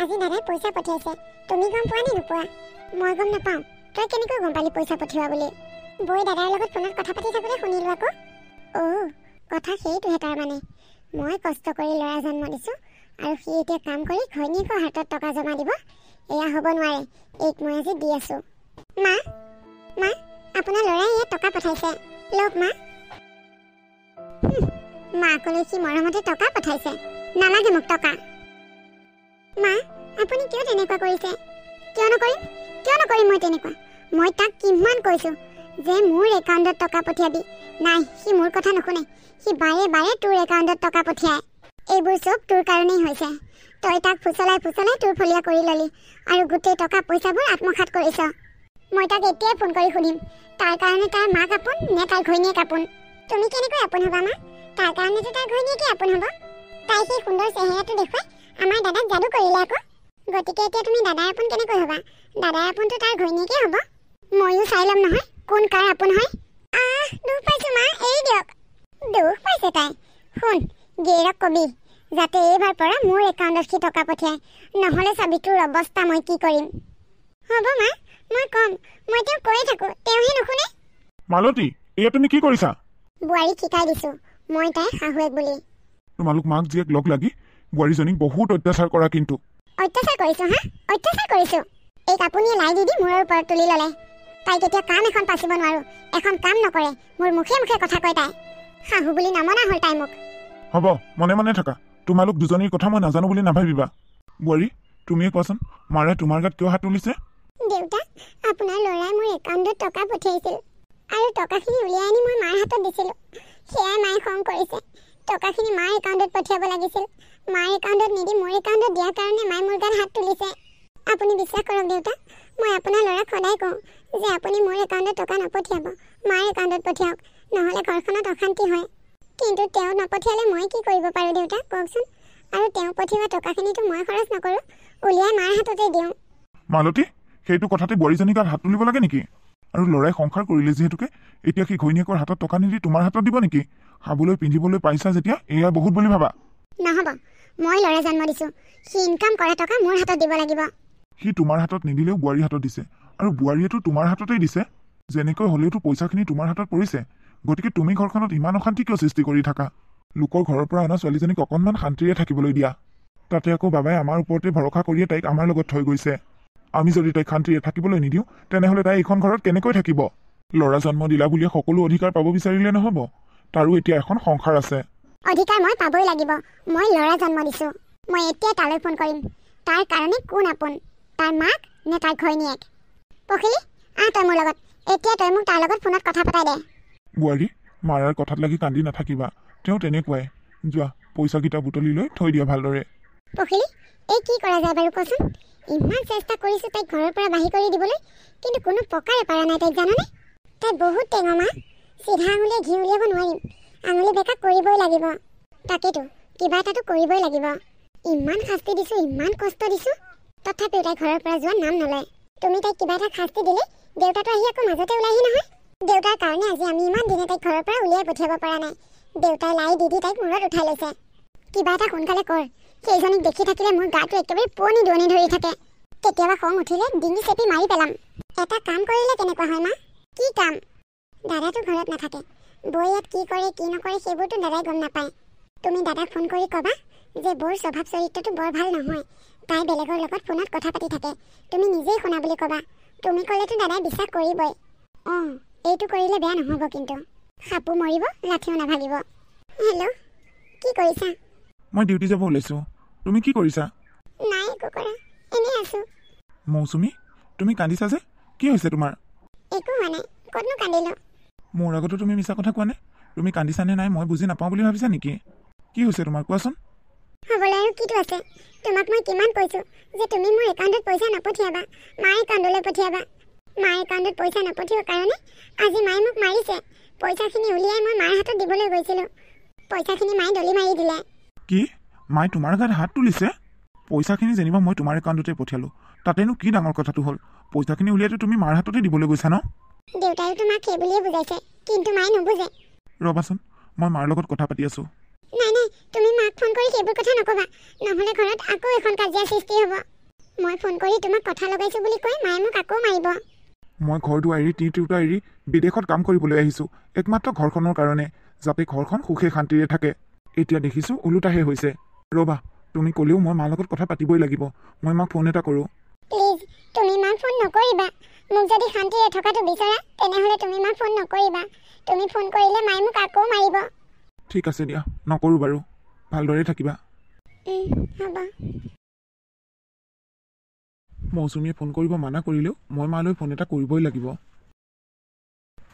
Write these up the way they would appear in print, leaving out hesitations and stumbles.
আজি দাদাই পইচা পঠিয়াইছে তুমি গম পোৱা নে নোপোৱা মই গম নাপাওঁ তই কেনেকৈ গম পালি পইচা পঠিওৱা বুলি বৈ দাদাৰ লগত ফোনত কথা পাতি থাকোঁতে শুনিলোঁ আকৌ কথা সেইটোহে তাৰ মানে মই কষ্ট কৰি ল'ৰা জন্ম দিছোঁ আৰু সি এতিয়া কাম কৰি ঘৈণীয়েকৰ হাতত টকা জমা দিব এয়া হ'ব নোৱাৰে এইক মই আজি দি আছোঁ মা আপোনাৰ ল'ৰাই ইয়াত টকা পঠাইছে লওক মা মাকলৈ সি মৰমতে টকা পঠাইছে নালাগে মোক টকা মা আপুনি কিয় তেনেকুৱা কৰিছে কিয় নকৰিম মই তেনেকুৱা মই তাক কিমান কৈছোঁ যে মোৰ একাউণ্টত টকা পঠিয়াবি নাই সি মোৰ কথা নুশুনে সি বাৰে বাৰে তোৰ একাউণ্টত টকা পঠিয়ায় এইবোৰ চব তোৰ কাৰণেই হৈছে তই তাক ফুচলাই তোৰ ফলীয়া কৰি ল'লি আৰু গোটেই টকা পইচাবোৰ আত্মসাৎ কৰিছ মই তাক এতিয়াই ফোন কৰি সুধিম তাৰ কাৰণে তাৰ মাক আপোন নে তাৰ ঘৈণীয়েক আপোন তুমি কেনেকৈ আপোন হ'বা মা তাৰ কাৰণেতো তাৰ ঘৈণীয়েকে আপোন হ'ব তাই সেই সুন্দৰ চেহেৰাটো দেখুৱাই আমাৰ দাদাক যাদু কৰিলে আকৌ গতিকে এতিয়া তুমি দাদাৰ আপোন কেনেকৈ হ'বা দাদাৰ আপোনটো তাৰ ঘৈণীয়েকে হ'ব ময়ো চাই ল'ম নহয় কোন কাৰ আপোন হয় দুখ পাইছোঁ মা এৰি দিয়ক দুখ পাইছে তাই শুন গেৰক কবি যাতে এইবাৰ পৰা মোৰ একাউণ্টত সি টকা পঠিয়ায় নহ'লে চাবি তোৰ অৱস্থা মই কি কৰিম হ'ব মা মই কম মই তেওঁক কৈয়ে থাকোঁ তেওঁহে নুশুনে মালতী এয়া তুমি কি কৰিছা বোৱাৰীক শিকাই দিছোঁ মই তাইৰ শাহুৱেক বুলি তোমালোক মাক জীয়েক লগ লাগি বোৱাৰীজনীক বহুত অত্যাচাৰ কৰা কিন্তু অত্যাচাৰ কৰিছোঁ অত্যাচাৰ কৰিছোঁ এইক আপুনিয়ে লাই দি মূৰৰ ওপৰত তুলি ল'লে তাইক এতিয়া কাম এখন পাচিব নোৱাৰোঁ এখন কাম নকৰে মোৰ মুখে মুখে কথা কয় তাই শাহু বুলি নমনা হ'ল তাই মোক হ'ব মনে মনে থাকা তোমালোক দুজনীৰ কথা মই নাজানো বুলি নাভাবিবা বোৱাৰী তুমিয়ে কোৱাচোন মাৰে তোমাৰ গাত কিয় হাত তুলিছে দেউতা আপোনাৰ ল'ৰাই মোৰ একাউণ্টত টকা পঠিয়াইছিল আৰু টকাখিনি উলিয়াই আনি মই মাৰ হাতত দিছিলোঁ সেয়াই মায়ে খং কৰিছে টকাখিনি মাৰ একাউণ্টত পঠিয়াব লাগিছিল মাৰ একাউণ্টত নিদি মোৰ একাউণ্টত দিয়াৰ কাৰণে মায়ে মোৰ গাত হাত তুলিছে আপুনি বিশ্বাস কৰক দেউতা মই আপোনাৰ ল'ৰাক সদায় কওঁ যে আপুনি মোৰ একাউণ্টত টকা নপঠিয়াব মাৰ একাউণ্টত পঠিয়াওক নহ'লে ঘৰখনত অশান্তি হয় কিন্তু তেওঁ নপঠিয়ালে মই কি কৰিব পাৰোঁ দেউতা কওকচোন আৰু তেওঁ পঠিওৱা টকাখিনিতো মই খৰচ নকৰোঁ উলিয়াই মাৰ হাততে দিওঁ মালতী সেইটো কথাতে বোৱাৰীজনীৰ গাত হাত তুলিব লাগে নেকি আৰু ল'ৰাই সংসাৰ কৰিলে যিহেতুকে এতিয়া সি ঘৈণীয়েকৰ হাতত টকা নিদি তোমাৰ হাতত দিব নেকি খাবলৈ পিন্ধিবলৈ পাইছা যেতিয়া এয়া বহুত বুলি ভাবা নহ'ব মই ল'ৰা জন্ম দিছোঁ সি ইনকাম কৰা টকা মোৰ হাতত দিব লাগিব সি তোমাৰ হাতত নিদিলেও বোৱাৰীৰ হাতত দিছে আৰু বোৱাৰীয়েতো তোমাৰ হাততেই দিছে যেনেকৈ হ'লেওতো পইচাখিনি তোমাৰ হাতত পৰিছে গতিকে তুমি ঘৰখনত ইমান অশান্তি কিয় সৃষ্টি কৰি থাকা লোকৰ ঘৰৰ পৰা অনা ছোৱালীজনীক অকণমান শান্তিৰে থাকিবলৈ দিয়া তাতে আকৌ বাবাই আমাৰ ওপৰতে ভৰসা কৰিয়ে তাইক আমাৰ লগত থৈ গৈছে আমি যদি তাইক শান্তিৰে থাকিবলৈ নিদিওঁ তেনেহ'লে তাই এইখন ঘৰত কেনেকৈ থাকিব ল'ৰা জন্ম দিলা বুলিয়ে সকলো অধিকাৰ পাব বিচাৰিলে নহ'ব তাৰো এতিয়া এখন সংসাৰ আছে অধিকাৰ মই পাবই লাগিব মই ল'ৰা জন্ম দিছোঁ মই এতিয়া তালৈ ফোন কৰিম তাৰ কাৰণে কোন আপোন তাৰ মাক নে তাৰ ঘৈণীয়েক পখিলি তই মোৰ লগত এতিয়া তই মোক তাৰ লগত ফোনত কথা পতাই দে বোৱাৰী মাৰাৰ কথাত লাগি কান্দি নাথাকিবা তেওঁ তেনেকুৱাই যোৱা পইচাকেইটা বুটলি লৈ থৈ দিয়া ভালদৰে পখিলি এই কি কৰা যায় বাৰু কচোন ইমান চেষ্টা কৰিছোঁ তাইক ঘৰৰ পৰা বাহিৰ কৰি দিবলৈ কিন্তু কোনো প্ৰকাৰে পৰা নাই তাইক জানানে তাই বহুত টেঙমা চিধা আঙুলিয়ে ঘি উলিয়াব নোৱাৰিম আঙুলি বেকা কৰিবই লাগিব তাকেতো কিবা এটাতো কৰিবই লাগিব ইমান শাস্তি দিছোঁ ইমান কষ্ট দিছোঁ তথাপিও তাই ঘৰৰ পৰা যোৱাৰ নাম নলয় তুমি তাইক কিবা এটা শাস্তি দিলে দেউতাটো আহি আকৌ মাজতে ওলাইহি নহয় দেউতাৰ কাৰণে আজি আমি ইমান দিনে তাইক ঘৰৰ পৰা উলিয়াই পঠিয়াব পৰা নাই দেউতাই লাই দি তাইক মূৰত উঠাই লৈছে কিবা এটা সোনকালে কৰ সেইজনীক দেখি থাকিলে মোৰ গাটো একেবাৰে পুৰণি দুৱনি ধৰি থাকে কেতিয়াবা খং উঠিলে ডিঙি চেপি মাৰি পেলাম এটা কাম কৰিলে কেনেকুৱা হয় মা কি কাম দাদাটো ঘৰত নাথাকে বৌ ইয়াত কি কৰে কি নকৰে সেইবোৰতো দাদাই গম নাপায় তুমি দাদাক ফোন কৰি ক'বা যে বৌৰ স্বভাৱ চৰিত্ৰটো বৰ ভাল নহয় তাই বেলেগৰ লগত ফোনত কথা পাতি থাকে তুমি নিজেই শুনা বুলি ক'বা তুমি ক'লেতো দাদাই বিশ্বাস কৰিবই এইটো কৰিলে বেয়া নহ'ব কিন্তু সাপো মৰিব লাঠিও নাভাগিব হেল্ল' কি কৰিছা মই ডিউটি যাব ওলাইছোঁ তুমি কি কৰিছা নাই একো কৰা এনেই আছোঁ মৌচুমী তুমি কান্দিছা যে কি হৈছে তোমাৰ একো হোৱা নাই ক'তনো কান্দিলোঁ মোৰ আগতো তুমি মিছা কথা কোৱা নে তুমি কান্দিছানে নাই মই বুজি নাপাওঁ বুলি ভাবিছা নেকি কি হৈছে তোমাৰ কোৱাচোন হ'বলৈ আৰু কিটো আছে তোমাক মই কিমান কৈছোঁ যে তুমি মোৰ একাউণ্টত পইচা নপঠিয়াবা মাৰ একাউণ্টলৈ পঠিয়াবা মাৰ একাউণ্টত পইচা নপঠিওৱাৰ কাৰণে আজি মায়ে মোক মাৰিছে পইচাখিনি উলিয়াই মই মাৰ হাতত দিবলৈ গৈছিলোঁ পইচাখিনি মায়ে দলি মাৰি দিলে কি মায়ে তোমাৰ গাত হাত তুলিছে পইচাখিনি যেনিবা মই তোমাৰ একাউণ্টতে পঠিয়ালোঁ তাতেনো কি ডাঙৰ কথাটো হ'ল পইচাখিনি উলিয়াইতো তুমি মাৰ হাততে দিবলৈ গৈছা ন দেউতাইতো মাক সেই বুলিয়ে বুজাইছে কিন্তু মায়ে নুবুজে ৰ'বাচোন মই মাৰ লগত কথা পাতি আছোঁ নাই তুমি মাক ফোন কৰি সেইবোৰ কথা নকবা, নহ'লে ঘৰত আকৌ এখন কাজিয়া সৃষ্টি হ'ব। মই ফোন কৰি তোমাক কথা লগাইছো বুলি কৈ মায়ে মোক আকৌ মাৰিব। মই ঘৰটো এৰি তিউতা এৰি বিদেশত কাম কৰিবলৈ আহিছোঁ একমাত্ৰ ঘৰখনৰ কাৰণে, যাতে ঘৰখন সুখে শান্তিৰে থাকে। এতিয়া দেখিছোঁ ওলোটাহে হৈছে। ৰ'বা, তুমি ক'লেও মই মাৰ লগত কথা পাতিবই লাগিব। মই মাক ফোন এটা কৰোঁ। প্লিজ তুমি মাক ফোন নকৰিবা। মোক যদি শান্তিৰে থকাটো বিচৰা তেনেহ'লে তুমি মাক ফোন নকৰিবা। তুমি ফোন কৰিলে মায়ে মোক আকৌ মাৰিব। ঠিক আছে দিয়া, নকৰোঁ বাৰু। ভালদৰে থাকিবা। হ'ব। মৌচুমীয়ে ফোন কৰিব মানা কৰিলেও মই মালৈ ফোন এটা কৰিবই লাগিব।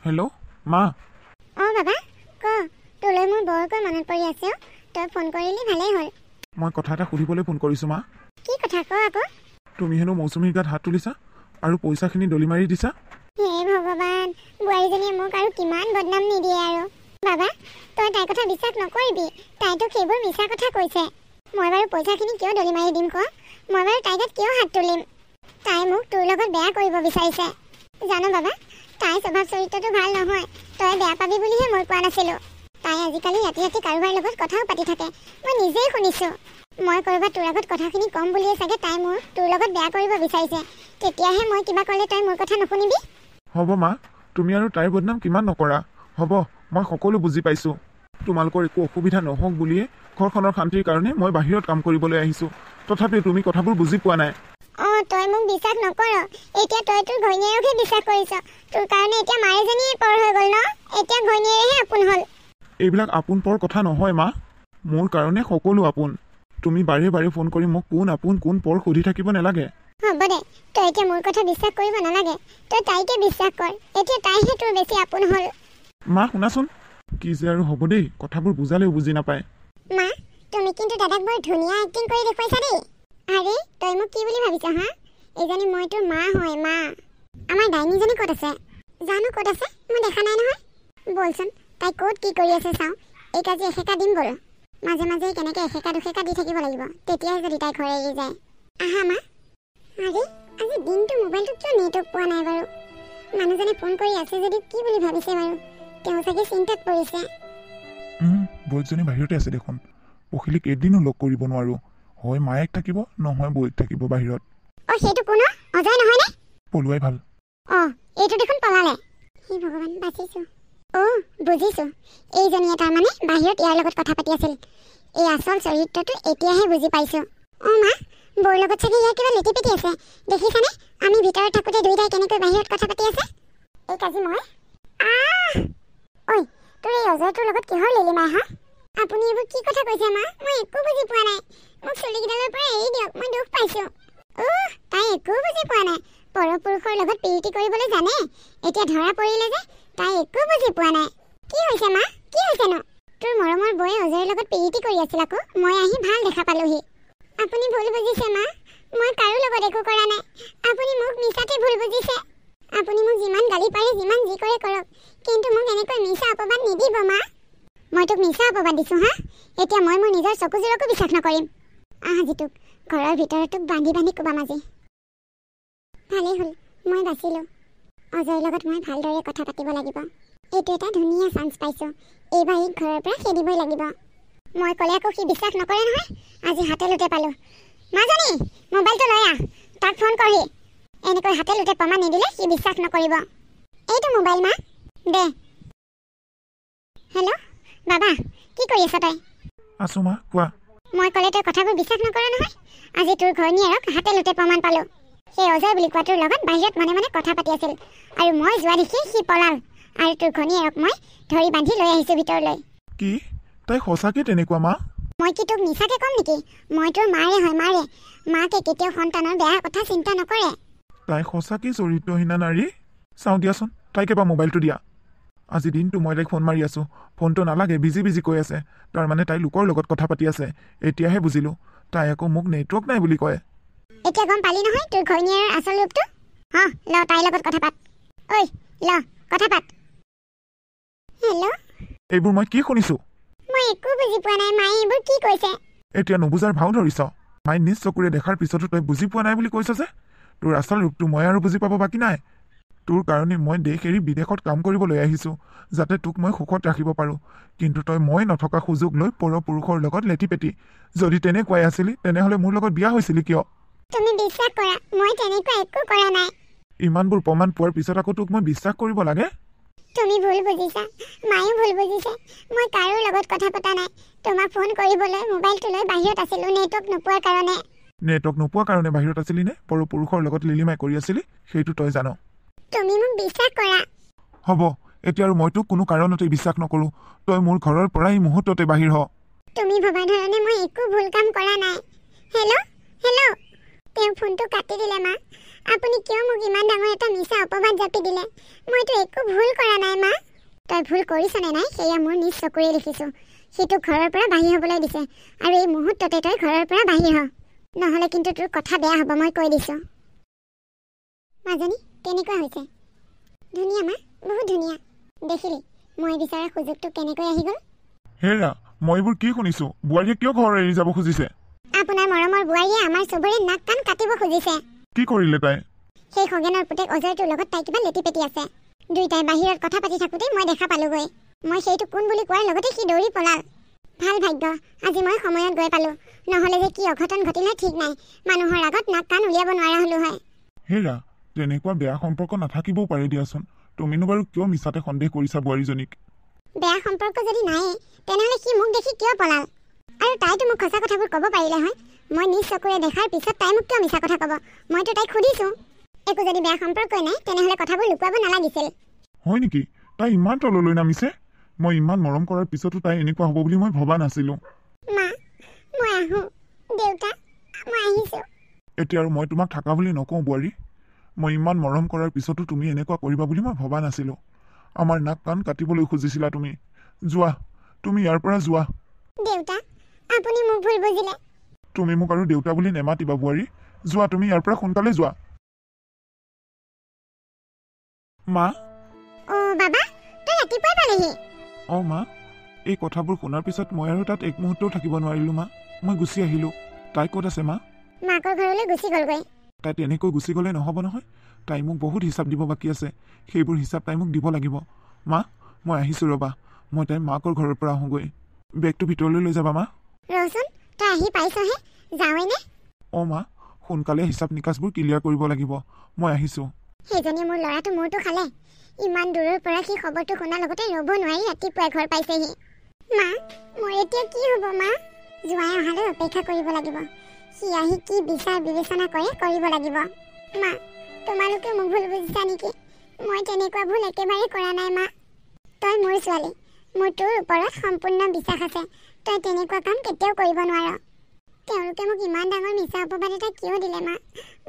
হেল্ল' মা। বাবা ক, তোলৈ মোৰ বৰকৈ মনত পৰি আছে। তই ফোন কৰিলি ভালেই হ'ল। মই কথা এটা সুধিবলৈ ফোন কৰিছোঁ মা। কি কথা ক আকৌ? তুমি হেনো মৌচুমীৰ গাত হাত তুলিছা আৰু পইচাখিনি দলি মাৰি দিছা। হে ভগৱান, বোৱাৰীজনীয়ে মোক আৰু কিমান বদনাম নিদিয়ে আৰু। বাবা তই তাইৰ কথা বিশ্বাস নকৰিবি, তাইতো সেইবোৰ মিছা কথা কৈছে। মই বাৰু পইচাখিনি কিয় দলি মাৰি দিম ক? মই বাৰু তাইৰ গাত কিয় হাত তুলিম? তাই মোক তোৰ লগত বেয়া কৰিব বিচাৰিছে। জানো বাবা, তাইৰ স্বভাৱ চৰিত্ৰটো ভাল নহয়। তই বেয়া পাবি বুলিহে মই কোৱা নাছিলোঁ। তাই আজিকালি ৰাতি ৰাতি কাৰোবাৰ লগত কথাও পাতি থাকে, মই নিজেই শুনিছোঁ। মই ক'ৰবাত তোৰ আগত কথাখিনি কম বুলিয়ে চাগে তাই মোৰ তোৰ লগত বেয়া কৰিব বিচাৰিছে। তেতিয়াহে মই কিবা ক'লে তই মোৰ কথা নুশুনিবি। হ'ব মা, তুমি আৰু তাইৰ বদনাম কিমান নকৰা। হ'ব, মই সকলো বুজি পাইছোঁ। তোমালোকৰ একো অসুবিধা নহওক বুলিয়ে ঘৰখনৰ শান্তিৰ কাৰণে মই বাহিৰত কাম কৰিবলৈ আহিছোঁ। তথাপিও তুমি কথাবোৰ বুজি পোৱা নাই। তই মোক বিশ্বাস নকৰ। এতিয়া তই তোৰ ঘৈণীয়েৰকহে বিশ্বাস কৰিছ। তোৰ কাৰণে এতিয়া মায়েজনীয়ে পৰ হৈ গ'ল ন? এতিয়া ঘৈণীয়েৰেহে আপোন হ'ল। এইবিলাক আপোন পৰ কথা নহয় মা, মোৰ কাৰণে সকলো আপোন। তুমি বাৰে বাৰে ফোন কৰি মোক কোন আপোন কোন পৰ সুধি থাকিব নালাগে। হ'ব দে, তই এতিয়া মোৰ কথা বিশ্বাস কৰিব নালাগে। তই তাইকে বিশ্বাস কৰ। এতিয়া তাইহে তোৰ বেছি আপোন হ'ল। মা শুনাচোন, কি যে আৰু হ'ব দেই, কথাবোৰ বুজালেও বুজি নাপায়। মা তুমি কিন্তু দাদাক বৰ ধুনীয়া এক্টিং কৰি দেখুৱাইছা দেই। আৰে তই মোক কি বুলি ভাবিছ হা? এইজনী মই তোৰ মা হয়, মা। আমাৰ ডাইনীজনী ক'ত আছে? জানো ক'ত আছে, মই দেখা নাই নহয়। বলচোন তাই ক'ত কি কৰি আছে চাওঁ। এইক আজি এসেকা দিম বল। মাজে মাজে কেনেকৈ এসেকা দুসেকা দি থাকিব লাগিব, তেতিয়াহে যদি তাই ঘৰ এৰি যায়। আহা মা। আৰে আজি দিনটো মোবাইলটো কিয় নেটৱৰ্ক পোৱা নাই বাৰু? মানুহজনে ফোন কৰি আছে যদি কি বুলি ভাবিছে বাৰু? তেওঁ চাগে চিন্তাত পৰিছে। বৈদজনী বাহিৰতে আছে দেখোন। পখিলীক এদিনো লগ কৰিব নোৱাৰোঁ। হয় মায়েক থাকিব, নহয় বৈক থাকিব বাহিৰত। সেইটো কোন? অজয় নহয়নে? পলোৱাই ভাল। এইটো দেখোন পলালে। হে ভগৱান, বাচিছো। বুজিছোঁ। এইজনীয়ে তাৰমানে বাহিৰত ইয়াৰ লগত কথা পাতি আছিল। এই আচল চৰিত্ৰটো এতিয়াহে বুজি পাইছোঁ। মা, বৌৰ লগত চাগে ইয়াৰ কিবা লেটিপেটি আছে। দেখিছানে আমি ভিতৰত থাকোঁতে দুয়োটাই কেনেকৈ বাহিৰত কথা পাতি আছে? এই কাজি মই তোৰ এই অজয়টোৰ লগত কিহৰ লিলিমাই হা? আপুনি এইবোৰ কি কথা কৈছে মা? মই একো বুজি পোৱা নাই। মোক চুলিকেইডালৰ পৰা এৰি দিয়ক, মই দুখ পাইছোঁ। তাই একো বুজি পোৱা নাই। পৰপুৰুষৰ লগত প্ৰীতি কৰিবলৈ জানে, এতিয়া ধৰা পৰিলে যে তাই একো বুজি পোৱা নাই। কি হৈছে মা? কি হৈছেনো? তোৰ মৰমৰ বৌয়ে অজয়ৰ লগত প্ৰীতি কৰি আছিল আকৌ। মই আহি ভাল দেখা পালোহি। আপুনি ভুল বুজিছে মা, মই কাৰো লগত একো কৰা নাই। আপুনি মোক মিছাতে ভুল বুজিছে। আপুনি মোক যিমান গালি পাৰে, যিমান যি কৰে কৰক, কিন্তু মোক এনেকৈ মিছা অপবাদ নিদিব মা। মই তোক মিছা অপবাদ দিছোঁ হা? এতিয়া মই মোৰ নিজৰ চকুযোৰকো বিশ্বাস নকৰিম। আজি তোক ঘৰৰ ভিতৰত তোক বান্ধি বান্ধি কোবাম আজি। ভালেই হ'ল মই বাচিলোঁ। অজয়ৰ লগত মই ভালদৰে কথা পাতিব লাগিব। এইটো এটা ধুনীয়া চান্স পাইছোঁ। এইবাৰ ই ঘৰৰ পৰা খেদিবই লাগিব। মই ক'লে আকৌ সি বিশ্বাস নকৰে নহয়। আজি হাতে লোটে পালোঁ। মাজনী মোবাইলটো লৈ আহ, তাক ফোন কৰহি। এনেকৈ হাতে লোটে প্ৰমাণ নিদিলে সি বিশ্বাস নকৰিব। এইটো মোবাইল মা, দে। হেল্ল' বাবা, কি কৰি আছ তই? আছোঁ মা, কোৱা। মই ক'লে তই কথাবোৰ বিশ্বাস নকৰ নহয়। আজি তোৰ ঘৈণীয়েৰক হাতে লোটে প্ৰমাণ পালোঁ। সেই অজয় বুলি কোৱা তোৰ লগত বাহিৰত মনে মনে কথা পাতি আছিল, আৰু মই যোৱা দেখি সি পলাল। আৰু তোৰ ঘৈণীয়েৰক মই ধৰি বান্ধি লৈ আহিছোঁ ভিতৰলৈ। কি তাই সঁচাকৈ তেনেকুৱা মা? মই কি তোক মিছাকে ক'ম নেকি? মই তোৰ মাৰে হয়, মাৰে। মাকে কেতিয়াও সন্তানৰ বেয়া কথা চিন্তা নকৰে। তাই সঁচাকৈ চৰিত্ৰহীনা নাৰী। চাওঁ দিয়াচোন, তাইক এবাৰ মোবাইলটো দিয়া। আজি দিনটো মই তাইক ফোন মাৰি আছোঁ, ফোনটো নালাগে, বিজি বিজি কৈ আছে। তাৰমানে তাই লোকৰ লগত কথা পাতি আছে। এতিয়াহে বুজিলোঁ, তাই আকৌ মোক নেটৱৰ্ক নাই বুলি কয়। এতিয়া গম পালি নহয় তোৰ ঘৈণীয়েৰৰ আচল ৰূপটো? ল তাইৰ লগত কথা পাত। ল কথা পাত। হেল্ল'। এইবোৰ মই কি শুনিছোঁ? মই একো বুজি পোৱা নাই। মায়ে এইবোৰ কি কৈছে? এতিয়া নুবুজাৰ ভাও ধৰিছ। মায়ে নিজ চকুৰে দেখাৰ পিছতো তই বুজি পোৱা নাই বুলি কৈছ যে? তোৰ আচল ৰূপটো মই আৰু বুজি পাব বাকী নাই। তোৰ কাৰণে মই দেশ এৰি বিদেশত কাম কৰিবলৈ আহিছোঁ যাতে তোক মই সুখত ৰাখিব পাৰোঁ কিন্তু তই মই নথকা সুযোগ লৈ পৰপুৰুষৰ লগত লেটিপেটি যদি তেনেকুৱাই আছিলি তেনেহ'লে মোৰ লগত বিয়া হৈছিলি কিয় তুমি বিশ্বাস কৰা মই তেনেকুৱা একো কৰা নাই ইমানবোৰ প্ৰমাণ পোৱাৰ পিছত আকৌ তোক মই বিশ্বাস কৰিব লাগে তুমি ভুল বুজিছা মায়েও ভুল বুজিছে মই কাৰো লগত কথা পতা নাই তোমাক ফোন কৰিবলৈ মোবাইলটো লৈ বাহিৰত আছিলোঁ নেটৱৰ্ক নোপোৱাৰ কাৰণে নেটৱৰ্ক নোপোৱাৰ কাৰণে বাহিৰত আছিলি নে পৰপুৰুষৰ লগত লিলিমাই কৰি আছিলি সেইটো তই জান তুমি মোক বিশ্বাস কৰা হ'ব এতিয়া আৰু মই তোক কোনো কাৰণতে বিশ্বাস নকৰোঁ তই মোৰ ঘৰৰ পৰা এই মুহূৰ্ততে বাহিৰ হ তুমি ভবা ধৰণে মই একো ভুল কাম কৰা নাই হেল্ল' হেল্ল' তেওঁ ফোনটো কাটি দিলে মা আপুনি কিয় মোক ইমান ডাঙৰ এটা মিছা অপবাদ জাপি দিলে মইতো একো ভুল কৰা নাই মা তই ভুল কৰিছনে নাই সেয়া মোৰ নিজ চকুৰে দেখিছোঁ সিটোক ঘৰৰ পৰা বাহিৰ হ'বলৈ দিছে আৰু এই মুহূৰ্ততে তই ঘৰৰ পৰা বাহিৰ হ নহ'লে কিন্তু তোৰ কথা বেয়া হ'ব মই কৈ দিছোঁ মাজনী কেনেকুৱা হৈছে ধুনীয়া মা বহুত ধুনীয়া দেখিলি মই বিচৰা সুযোগটো কেনেকৈ আহি গ'ল হেৰা মই এইবোৰ কি শুনিছোঁ বোৱাৰীয়ে কিয় ঘৰ এৰি যাব খুজিছে আপোনাৰ মৰমৰ বোৱাৰীয়ে আমাৰ চবৰে নাক কাণ কাটিব খুজিছে কি কৰিলে তাই সেই খগেনৰ পুতেক অজয়টোৰ লগত তাই কিবা লেটিপেটি আছে দুয়োটাই বাহিৰত কথা পাতি থাকোঁতে মই দেখা পালোগৈ মই সেইটো কোন বুলি কোৱাৰ লগতে সি দৌৰি পলাল ভাল ভাগ্য আজি মই সময়ত গৈ পালোঁ নহ'লে যে কি অঘটন ঘটিলে ঠিক নাই মানুহৰ আগত নাক কাণ উলিয়াব নোৱাৰা হ'লো হয় হেৰা তেনেকুৱা বেয়া সম্পৰ্ক নাথাকিবও পাৰে দিয়াচোন তুমিনো বাৰু কিয় মিছাতে সন্দেহ কৰিছা বোৱাৰীজনীক বেয়া সম্পৰ্ক যদি নায়েই তেনেহ'লে সি মোক দেখি কিয় পলাল আৰু তাইতো মোক সঁচা কথাবোৰ ক'ব পাৰিলে হয় মই নিজ চকুৰে দেখাৰ পিছত তাই মোক কিয় মিছা কথা ক'ব মইতো তাইক সুধিছোঁ একো যদি বেয়া সম্পৰ্কই নাই তেনেহ'লে কথাবোৰ লুকুৱাব নালাগিছিল হয় নেকি তাই ইমান তললৈ নামিছে মই ইমান মৰম কৰাৰ পিছতো তাই এনেকুৱা হ'ব বুলি মই ভবা নাছিলোঁ মা মই আহোঁ দেউতা মই আহিছোঁ এতিয়া আৰু মই তোমাক থাকা বুলি নকওঁ বোৱাৰী মই ইমান মৰম কৰাৰ পিছতো তুমি এনেকুৱা কৰিবা বুলি মই ভবা নাছিলোঁ আমাৰ নাক কাণ কাটিবলৈ খুজিছিলা তুমি যোৱা তুমি ইয়াৰ পৰা যোৱা দেউতা আপুনি মোক ভুল বুজিলে তুমি মোক আৰু দেউতা বুলি নেমাতিবা বোৱাৰী যোৱা তুমি ইয়াৰ পৰা সোনকালে যোৱা মা অ' বাবা তই ৰাতিপুৱাই পালেহি অঁ মা এই কথাবোৰ শুনাৰ পিছত মই আৰু তাত এক মুহূৰ্তও থাকিব নোৱাৰিলোঁ মা মই গুচি আহিলোঁ তাই ক'ত আছে মা মাকৰ ঘৰলৈ গুচি গ'লগৈ তাই তেনেকৈ গুচি গ'লে নহ'ব নহয় তাই মোক বহুত হিচাপ দিব বাকী আছে সেইবোৰ হিচাপ তাই মোক দিব লাগিব মা মই আহিছোঁ ৰ'বা মই তাই মাকৰ ঘৰৰ পৰা আহোঁগৈ বেগটো ভিতৰলৈ লৈ যাবা মা ৰচোন তই আহি পাইছহে যাওঁৱেই নে অঁ মা সোনকালে হিচাপ নিকাচবোৰ ক্লিয়াৰ কৰিব লাগিব মই আহিছোঁ সেইজনীয়ে মোৰ ল'ৰাটো মূৰটো খালে ইমান দূৰৰ পৰা সি খবৰটো শুনাৰ লগতে ৰ'ব নোৱাৰি ৰাতিপুৱাই ঘৰ পাইছেহি মা মোৰ এতিয়া কি হ'ব মা জোঁৱাই অহালৈ অপেক্ষা কৰিব লাগিব সি আহি কি বিচাৰ বিবেচনা কৰে কৰিব লাগিব মা তোমালোকে মোক ভুল বুজিছা নেকি মই তেনেকুৱা ভুল একেবাৰে কৰা নাই মা তই মোৰ ছোৱালী মোৰ তোৰ ওপৰত সম্পূৰ্ণ বিশ্বাস আছে তই তেনেকুৱা কাম কেতিয়াও কৰিব নোৱাৰ তেওঁলোকে মোক ইমান ডাঙৰ মিছা অপবাদ এটা কিয় দিলে মা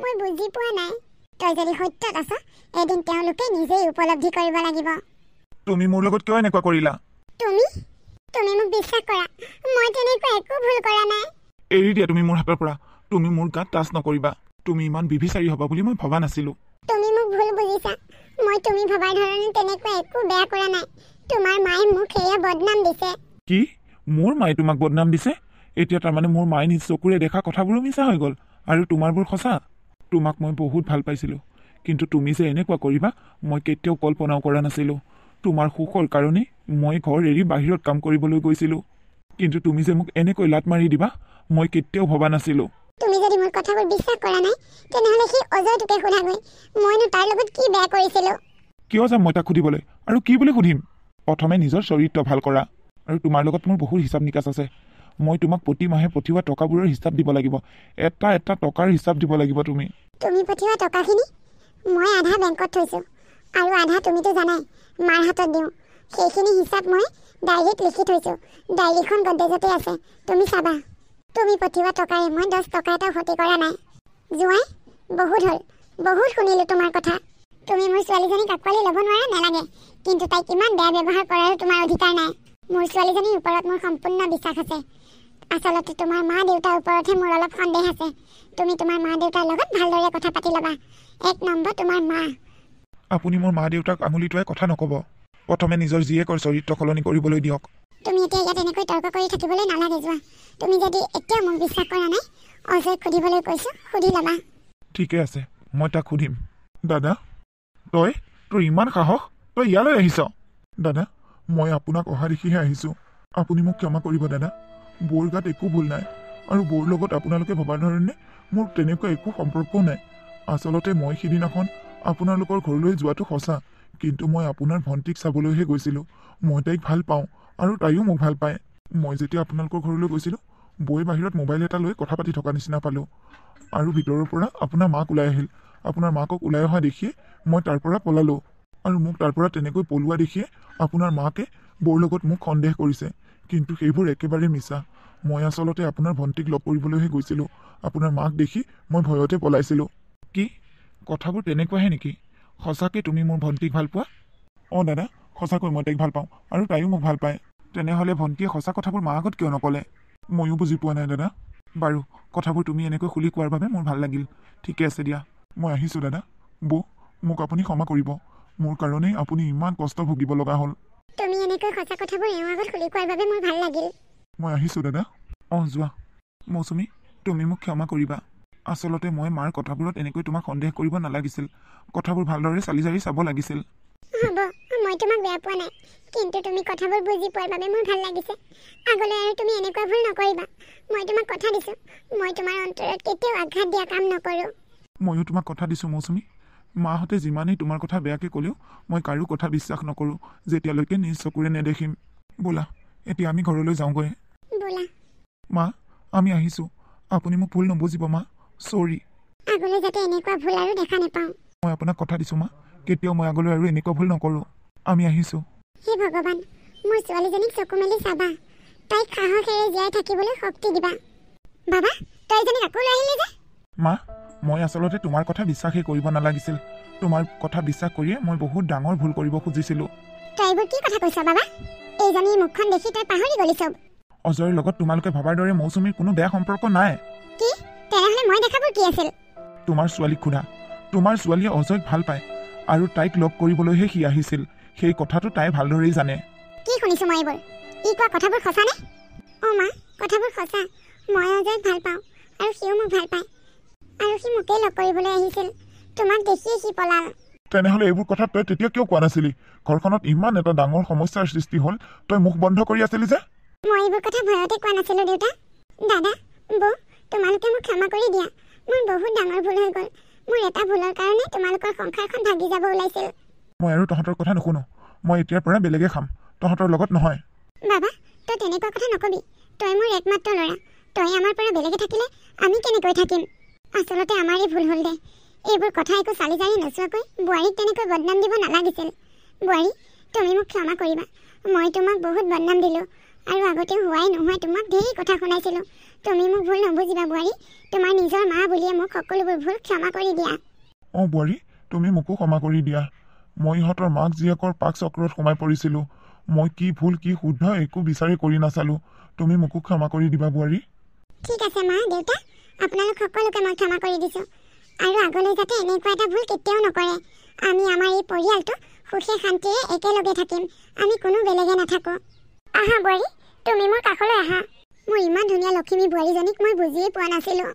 মই বুজি পোৱা নাই তই যদি সত্যত আছ এদিন তেওঁলোকে নিজেই উপলব্ধি কৰিব লাগিব তুমি মোৰ লগত কিয় এনেকুৱা কৰিলা তুমি মোক বিশ্বাস কৰা মই তেনেকুৱা একো ভুল কৰা নাই এৰি দিয়া তুমি মোৰ হাতৰ পৰা তুমি মোৰ গাত টাচ নকৰিবা তুমি ইমান বিবিচাৰী হ'বা বুলি মই ভবা নাছিলোঁ তুমি মোক ভুল বুজিছা মই তুমি ভবাৰ ধৰণে তেনেকুৱা একো বেয়া কৰা নাই তোমাৰ মায়ে মোক সেয়া বদনাম দিছে কি মোৰ মায়ে তোমাক বদনাম দিছে এতিয়া তাৰমানে মোৰ মায়ে নিজ চকুৰে দেখা কথাবোৰো মিছা হৈ গ'ল আৰু তোমাৰবোৰ সঁচা তোমাক মই বহুত ভাল পাইছিলোঁ কিন্তু তুমি যে এনেকুৱা কৰিবা মই কেতিয়াও কল্পনাও কৰা নাছিলোঁ তোমাৰ সুখৰ কাৰণে মই ঘৰ এৰি বাহিৰত কাম কৰিবলৈ গৈছিলোঁ কিন্তু তুমি যে মোক এনেকৈ লাট মাৰি দিবা মই কেতিয়াও ভবা নাছিলোঁ তুমি যদি মোৰ কথাবোৰ বিশ্বাস কৰা নাই তেনেহ'লে সেই অজয়টোকে সোধাগৈ মইনো তাৰ লগত কি বেয়া কৰিছিলোঁ কিয় যাম মই তাক সুধিবলৈ আৰু কি বুলি সুধিম প্ৰথমে নিজৰ চৰিত্ৰ ভাল কৰা আৰু তোমাৰ লগত মোৰ বহুত হিচাপ নিকাচ আছে মই তোমাক প্ৰতি মাহে পঠিওৱা টকাবোৰৰ হিচাপ দিব লাগিব এটা এটা টকাৰ হিচাপ দিব লাগিব তুমি পঠিওৱা টকাখিনি মই আধা বেংকত থৈছোঁ আৰু আধা তুমিতো জানাই মাৰ হাতত দিওঁ সেইখিনি হিচাপ মই ডায়েৰীত লিখি থৈছোঁ ডায়েৰীখন গড্ৰেজতে আছে তুমি চাবা তুমি পঠিওৱা টকাৰে মই 10 টকা এটাও ক্ষতি কৰা নাই জোঁৱাই বহুত হ'ল বহুত শুনিলোঁ তোমাৰ কথা তুমি মোৰ ছোৱালীজনীক আঁকোৱালি ল'ব নোৱাৰা নালাগে কিন্তু তাইক ইমান বেয়া ব্যৱহাৰ কৰাৰো তোমাৰ অধিকাৰ নাই মোৰ ছোৱালীজনীৰ ওপৰত মোৰ সম্পূৰ্ণ বিশ্বাস আছে আচলতে তোমাৰ মা দেউতাৰ ওপৰতহে মোৰ অলপ সন্দেহ আছে তুমি তোমাৰ মা দেউতাৰ লগত ভালদৰে কথা পাতি ল'বা 1 নম্বৰ তোমাৰ মা আপুনি মোৰ মা দেউতাক আঙুলি টোৱাই কথা নক'ব প্ৰথমে নিজৰ জীয়েকৰ চৰিত্ৰ সলনি কৰিবলৈ দিয়ক তুমি এতিয়া ইয়াত এনেকৈ তৰ্ক কৰি থাকিবলৈ নালাগে যোৱা তুমি যদি এতিয়া মোক বিশ্বাস কৰা নাই অজয়ক সুধিবলৈ কৈছোঁ সুধি ল'বা ঠিকে আছে মই তাক সুধিম দাদা তোৰ ইমান সাহস, তই ইয়ালৈ আহিছ? দাদা, মই আপোনাক অহা দেখিহে আহিছোঁ। আপুনি মোক ক্ষমা কৰিব দাদা। বৌৰ গাত একো ভুল নাই, আৰু বৌৰ লগত আপোনালোকে ভবাৰ ধৰণে মোৰ তেনেকুৱা একো সম্পৰ্কও নাই। আচলতে মই সিদিনাখন আপোনালোকৰ ঘৰলৈ যোৱাটো সঁচা, কিন্তু মই আপোনাৰ ভণ্টিক চাবলৈহে গৈছিলোঁ। মই তাইক ভাল পাওঁ, আৰু তাইও মোক ভাল পায়। মই যেতিয়া আপোনালোকৰ ঘৰলৈ গৈছিলোঁ, বৌয়ে বাহিৰত মোবাইল এটা লৈ কথা পাতি থকা নিচিনা পালোঁ, আৰু ভিতৰৰ পৰা আপোনাৰ মাক ওলাই আহিল। আপোনাৰ মাকক ওলাই অহা দেখিয়ে মই তাৰ পৰা পলালোঁ, আৰু মোক তাৰ পৰা তেনেকৈ পলোৱা দেখিয়ে আপোনাৰ মাকে বৌৰ লগত মোক সন্দেহ কৰিছে। কিন্তু সেইবোৰ একেবাৰে মিছা। মই আচলতে আপোনাৰ ভণ্টিক লগ কৰিবলৈহে গৈছিলোঁ। আপোনাৰ মাক দেখি মই ভয়তে পলাইছিলোঁ। কি কথাবোৰ তেনেকুৱাহে নেকি? সঁচাকৈ তুমি মোৰ ভণ্টিক ভাল পোৱা? অঁ দাদা, সঁচাকৈ মই তাইক ভাল পাওঁ, আৰু তাইও মোক ভাল পায়। তেনেহ'লে ভণ্টিয়ে সঁচা কথাবোৰ মাৰ আগত কিয় নক'লে? ময়ো বুজি পোৱা নাই দাদা। বাৰু, কথাবোৰ তুমি এনেকৈ খুলি কোৱাৰ বাবে মোৰ ভাল লাগিল। ঠিকে আছে দিয়া, মই আহিছোঁ দাদা। বৌ, মোক আপুনি ক্ষমা কৰিব। মোৰ কাৰণেই আপুনি ইমান কষ্ট ভুগিব লগা হ'ল। তুমি এনেকৈ সঁচা কথাবোৰ এওঁৰ আগত খুলি কোৱাৰ বাবে মোৰ ভাল লাগিল। মই আহিছোঁ দাদা। অঁ যোৱা। মৌচুমী, তুমি মোক ক্ষমা কৰিবা। আচলতে মই মাৰ কথাবোৰত এনেকৈ তোমাক সন্দেহ কৰিব নালাগিছিল। কথাবোৰ ভালদৰে চালি জাৰি চাব লাগিছিল। হ'ব, মই তোমাক বেয়া পোৱা নাই, কিন্তু তুমি কথাবোৰ বুজি পোৱাৰ বাবে মোৰ ভাল লাগিছে। আগলৈ আৰু তুমি এনেকুৱা ভুল নকৰিবা। মই তোমাক কথা দিছোঁ, মই তোমাৰ অন্তৰত কেতিয়াও আঘাত দিয়া কাম নকৰোঁ। ময়ো তোমাক কথা দিছোঁ মৌচুমী। মাহঁতে যিমানেই তোমাৰ কথা বেয়াকৈ ক'লেও মই কাৰো কথা বিশ্বাস নকৰোঁ, যেতিয়ালৈকে নিজ চকুৰে নেদেখিম। ব'লা, এতিয়া আমি ঘৰলৈ যাওঁগৈ। ব'লা। মা, আমি আহিছোঁ। আপুনি মোক ভুল নবুজিব মা। চৰি। আগলৈ যাতে এনেকুৱা ভুল আৰু দেখা নাপাওঁ। মই আপোনাক কথা দিছোঁ মা, কেতিয়াও মই আগলৈ আৰু এনেকুৱা ভুল নকৰোঁ। আমি আহিছোঁ। হে ভগৱান, মোৰ ছোৱালীজনীক চকু মেলি চাবা। তাইক সাহসেৰে জীয়াই থাকিবলৈ শক্তি দিবা। বাবা, তই এজনীক আকৌ লৈ আহিলি যে? মা, মই আচলতে তোমাৰ কথা বিশ্বাসেই কৰিব নালাগিছিল। তোমাৰ কথা বিশ্বাস কৰিয়ে মই বহুত ডাঙৰ ভুল কৰিব খুজিছিলোঁ। তই এইবোৰ কি কথা কৈছ বাবা? এইজনীৰ মুখখন দেখি তই পাহৰি গলি চব। অজয়ৰ লগত তোমালোকে ভবাৰ দৰে মৌচুমীৰ কোনো বেয়া সম্পৰ্ক নাই। কি? তেনেহ'লে মই দেখাবোৰ কি আছিল? তোমাৰ ছোৱালীক সোধা। তোমাৰ ছোৱালীয়ে অজয়ক ভাল পায়, আৰু তাইক লগ কৰিবলৈহে সি আহিছিল। সেই কথাটো তাই ভালদৰেই জানে। কি শুনিছোঁ মই এইবোৰ? ই কোৱা কথাবোৰ সঁচানে? অঁ মা, কথাবোৰ সঁচা। মই অজয়ক ভাল পাওঁ, আৰু সিও মোক ভাল পায়, আৰু সি মোকেই লগ কৰিবলৈ আহিছিল। তোমাক দেখিয়ে সি পলাল। তেনেহ'লে এইবোৰ কথা তই তেতিয়া কিয় কোৱা নাছিলি? ঘৰখনত ইমান এটা ডাঙৰ সমস্যাৰ সৃষ্টি হ'ল, তই মুখ বন্ধ কৰি আছিলি যে? মই এইবোৰ কথা ভয়তে কোৱা নাছিলোঁ দেউতা। দাদা, বৌ, তোমালোকে মোক ক্ষমা কৰি দিয়া। মোৰ বহুত ডাঙৰ ভুল হৈ গ'ল। মোৰ এটা ভুলৰ কাৰণে তোমালোকৰ সংসাৰখন ভাগি যাব ওলাইছিল। মই আৰু তহঁতৰ কথা নুশুনো। মই এতিয়াৰ পৰা বেলেগে খাম, তহঁতৰ লগত নহয়। বাবা, তই তেনেকুৱা কথা নকবি। তই মোৰ একমাত্ৰ ল'ৰা। তই আমাৰ পৰা বেলেগে থাকিলে আমি কেনেকৈ থাকিম? আচলতে আমাৰেই ভুল হ'ল দে। এইবোৰ কথা একো চালি জাৰি নোচোৱাকৈ বোৱাৰীক তেনেকৈ বদনাম দিব নালাগিছিল। বোৱাৰী, তুমি মোক ক্ষমা কৰিবা। মই তোমাক বহুত বদনাম দিলোঁ, আৰু আগতে হোৱাই নোহোৱাই তোমাক ঢেৰ কথা শুনাইছিলোঁ। তুমি মোক ভুল নবুজিবা বোৱাৰী। তোমাৰ নিজৰ মা বুলিয়ে মোক সকলোবোৰ ভুল ক্ষমা কৰি দিয়া। অঁ বোৱাৰী, তুমি মোকো ক্ষমা কৰি দিয়া। মই ইহঁতৰ মাক জীয়েকৰ পাক চক্ৰত সোমাই পৰিছিলোঁ। মই কি ভুল কি শুদ্ধ একো বিচাৰি কৰি নাচালোঁ। তুমি মোকো ক্ষমা কৰি দিবা বোৱাৰী। ঠিক আছে মা, দেউতা, আপোনালোক সকলোকে মই ক্ষমা কৰি দিছোঁ। আৰু আগলৈ যাতে এনেকুৱা এটা ভুল কেতিয়াও নকৰে। আমি আমাৰ এই পৰিয়ালটো সুখে শান্তিৰে একেলগে থাকিম। আমি কোনো বেলেগে নাথাকোঁ। আহা বোৱাৰী, তুমি মোৰ কাষলৈ আহা। মোৰ ইমান ধুনীয়া লখিমী বোৱাৰীজনীক মই বুজিয়েই পোৱা নাছিলোঁ।